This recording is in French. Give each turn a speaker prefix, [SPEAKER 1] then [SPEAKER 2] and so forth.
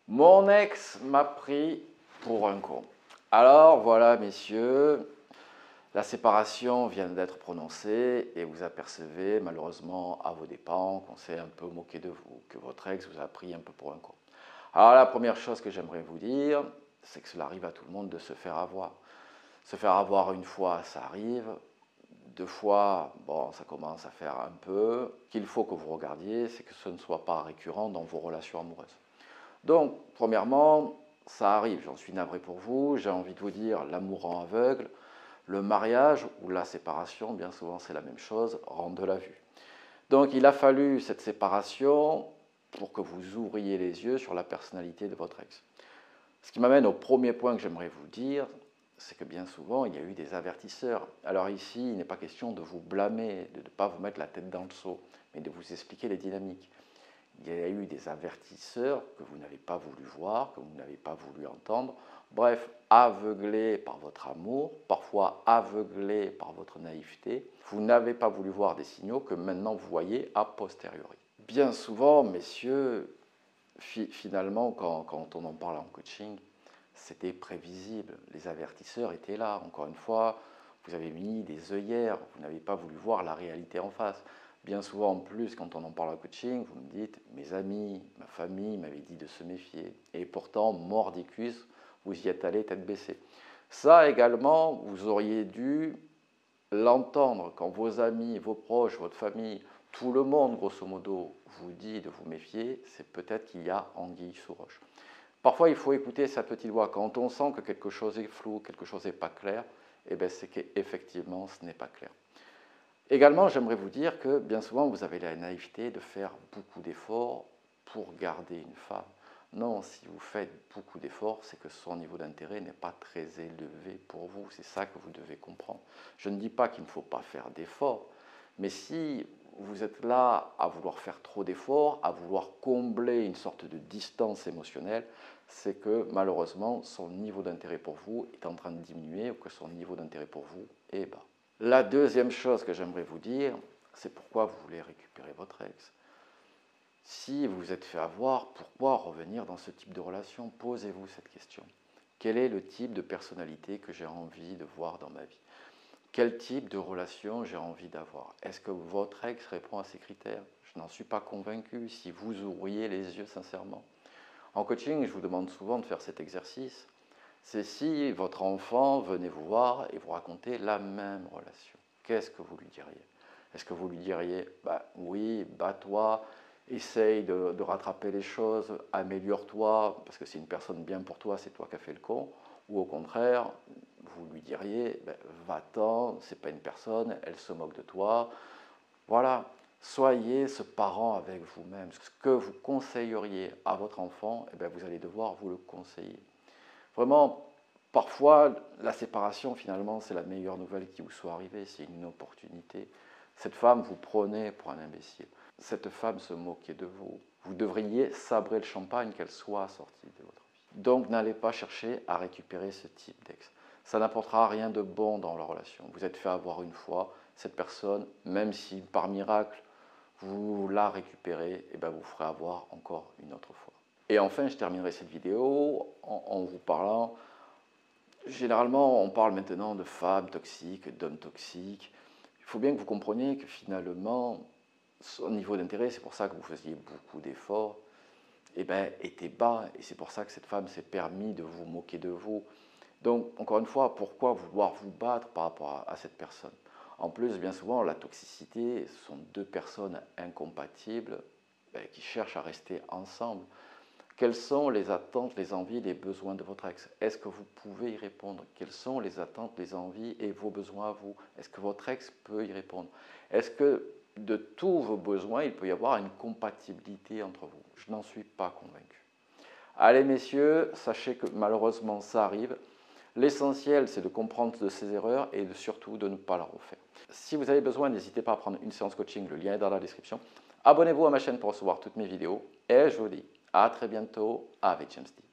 [SPEAKER 1] Mon ex m'a pris pour un con. Alors voilà, messieurs, la séparation vient d'être prononcée et vous apercevez malheureusement à vos dépens qu'on s'est un peu moqué de vous, que votre ex vous a pris un peu pour un con. Alors la première chose que j'aimerais vous dire, c'est que cela arrive à tout le monde de se faire avoir. Se faire avoir une fois, ça arrive. Deux fois, bon, ça commence à faire un peu. Ce qu'il faut que vous regardiez, c'est que ce ne soit pas récurrent dans vos relations amoureuses. Donc, premièrement, ça arrive, j'en suis navré pour vous, j'ai envie de vous dire, l'amour rend aveugle, le mariage ou la séparation, bien souvent c'est la même chose, rend de la vue. Donc il a fallu cette séparation pour que vous ouvriez les yeux sur la personnalité de votre ex. Ce qui m'amène au premier point que j'aimerais vous dire, c'est que bien souvent il y a eu des avertisseurs. Alors ici, il n'est pas question de vous blâmer, de ne pas vous mettre la tête dans le seau, mais de vous expliquer les dynamiques. Il y a eu des avertisseurs que vous n'avez pas voulu voir, que vous n'avez pas voulu entendre. Bref, aveuglés par votre amour, parfois aveuglés par votre naïveté, vous n'avez pas voulu voir des signaux que maintenant vous voyez a posteriori. Bien souvent, messieurs, finalement, quand on en parle en coaching, c'était prévisible. Les avertisseurs étaient là. Encore une fois, vous avez mis des œillères, vous n'avez pas voulu voir la réalité en face. Bien souvent, en plus, quand on en parle en coaching, vous me dites, mes amis, ma famille m'avaient dit de se méfier. Et pourtant, mordicus, vous y êtes allé tête baissée. Ça également, vous auriez dû l'entendre quand vos amis, vos proches, votre famille, tout le monde, grosso modo, vous dit de vous méfier, c'est peut-être qu'il y a anguille sous roche. Parfois, il faut écouter sa petite voix. Quand on sent que quelque chose est flou, quelque chose n'est pas clair, eh bien, c'est qu'effectivement, ce n'est pas clair. Également, j'aimerais vous dire que bien souvent, vous avez la naïveté de faire beaucoup d'efforts pour garder une femme. Non, si vous faites beaucoup d'efforts, c'est que son niveau d'intérêt n'est pas très élevé pour vous. C'est ça que vous devez comprendre. Je ne dis pas qu'il ne faut pas faire d'efforts, mais si vous êtes là à vouloir faire trop d'efforts, à vouloir combler une sorte de distance émotionnelle, c'est que malheureusement, son niveau d'intérêt pour vous est en train de diminuer ou que son niveau d'intérêt pour vous est bas. La deuxième chose que j'aimerais vous dire, c'est pourquoi vous voulez récupérer votre ex. Si vous vous êtes fait avoir, pourquoi revenir dans ce type de relation? Posez-vous cette question. Quel est le type de personnalité que j'ai envie de voir dans ma vie? Quel type de relation j'ai envie d'avoir? Est-ce que votre ex répond à ces critères? Je n'en suis pas convaincu. Si vous ouvriez les yeux sincèrement. En coaching, je vous demande souvent de faire cet exercice. C'est si votre enfant venait vous voir et vous raconter la même relation. Qu'est-ce que vous lui diriez? Est-ce que vous lui diriez, oui, bats-toi, essaye de rattraper les choses, améliore-toi, parce que c'est une personne bien pour toi, c'est toi qui as fait le con, ou au contraire, vous lui diriez, va-t'en, c'est pas une personne, elle se moque de toi. Voilà, soyez ce parent avec vous-même. Ce que vous conseilleriez à votre enfant, vous allez devoir vous le conseiller. Vraiment, parfois, la séparation, finalement, c'est la meilleure nouvelle qui vous soit arrivée. C'est une opportunité. Cette femme vous prenait pour un imbécile. Cette femme se moquait de vous. Vous devriez sabrer le champagne qu'elle soit sortie de votre vie. Donc, n'allez pas chercher à récupérer ce type d'ex. Ça n'apportera rien de bon dans la relation. Vous êtes fait avoir une fois. Cette personne, même si par miracle, vous la récupérez, vous ferez avoir encore une autre fois. Et enfin, je terminerai cette vidéo en vous parlant, généralement on parle maintenant de femmes toxiques, d'hommes toxiques. Il faut bien que vous compreniez que finalement, son niveau d'intérêt, c'est pour ça que vous faisiez beaucoup d'efforts, était bas. Et c'est pour ça que cette femme s'est permis de vous moquer de vous. Donc, encore une fois, pourquoi vouloir vous battre par rapport à cette personne? En plus, bien souvent, la toxicité, ce sont deux personnes incompatibles qui cherchent à rester ensemble. Quelles sont les attentes, les envies, les besoins de votre ex? Est-ce que vous pouvez y répondre? Quelles sont les attentes, les envies et vos besoins à vous? Est-ce que votre ex peut y répondre? Est-ce que de tous vos besoins, il peut y avoir une compatibilité entre vous? Je n'en suis pas convaincu. Allez messieurs, sachez que malheureusement ça arrive. L'essentiel, c'est de comprendre de ses erreurs et surtout de ne pas la refaire. Si vous avez besoin, n'hésitez pas à prendre une séance coaching, le lien est dans la description. Abonnez-vous à ma chaîne pour recevoir toutes mes vidéos et je vous dis à très bientôt avec James T.